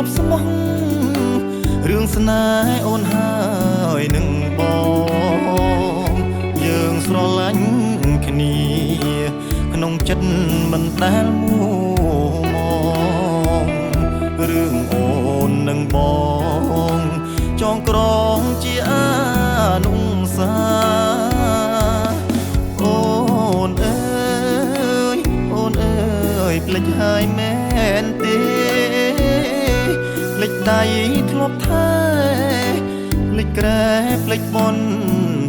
ប់ស្មោះរឿងស្នេហ៍អូនហើយនឹងបងយើងស្រឡាញ់គ្នាក្នុងចិត្តមិនដែលមួមងរឿងអូននឹងបងចងក្រងជាអានុសាអូនអើយអូនអើយភ្លេចហើយមែនទេភ្លេចដៃធ្លាប់ថែភ្លេចក្រែភ្លេចបន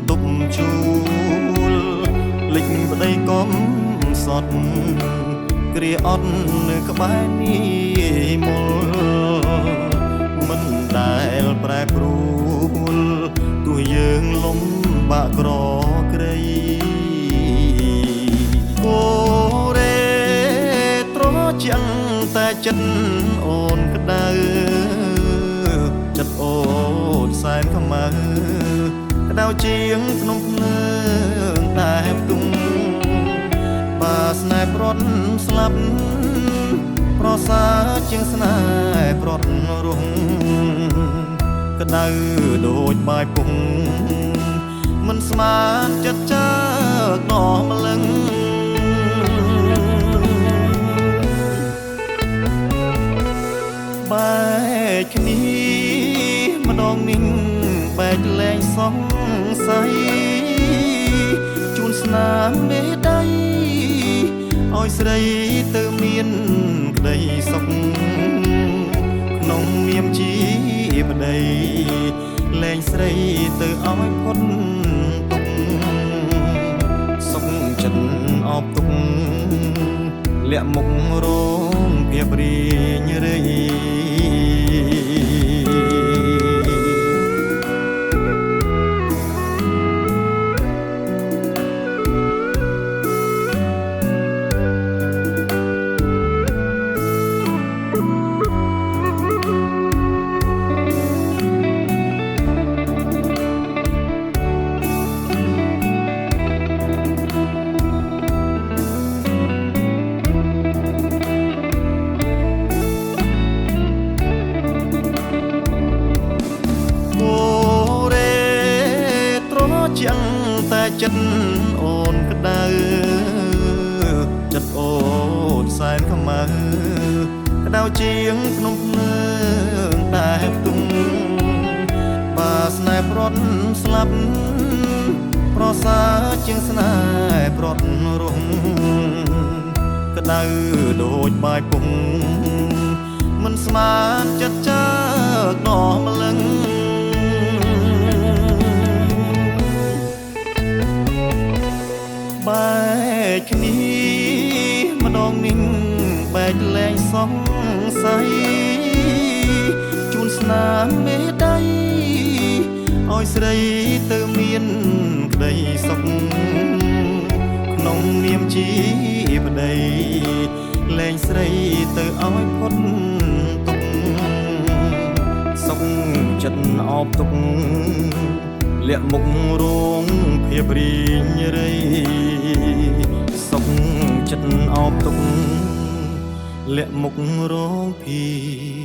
ទុកជួលភ្លេចប្តីកំសត់គ្រាអត់នៅក្បែរនេះមុលមិនដែលប្រែប្រួលទោះយើងលំបាកក្រក្រៃកូរ៉េត្រជាងតែចិត្តអូនក្តៅចិត្តអូនសែនខ្មៅក្តៅជាងក្នុងភ្លើងតែផ្ទុំបាស្នេហ៍ប្រត់ស្លាប់ប្រសើរជាងស្នេហ៍ប្រត់រស់ក្តៅដូចបាយពុំមិនស្មានចិត្តចាកដោះម្លឹងបែកគ្នាម្ដងនេះបែកលែងសង្ស័យជូនស្នាមមេដៃឲ្យស្រីទៅមានក្តីសុខក្នុងនាមជាប្តីលែងស្រីទៅឲ្យផុតទុកសុខចិត្តអបទុកលាក់មុខរងភាពរីងរៃជាងតែចិត្តអូនក្តៅចិត្តអូនសែនខ្មៅក្តៅជាងក្នុងភ្លើងតែផ្ទុំបាស្នេហ៍ប្រត់ស្លាប់ប្រសើរជាងស្នេហ៍ប្រត់រស់ក្តៅដូចបាយពុំមិនស្មានចិត្តចាកដោះម្លឹងបែកគ្នាម្ដងនេះបែកលែងសង្ស័យជូនស្នាមមេដៃឲ្យស្រីទៅមានក្តីសុខក្នុងនាមជាប្តីលែងស្រីទៅឲ្យផុតទុកសុខចិត្តអបទុកលាក់មុខរងភាពរីងរៃសុខចិត្តអបទុកលាក់មុខរងភាព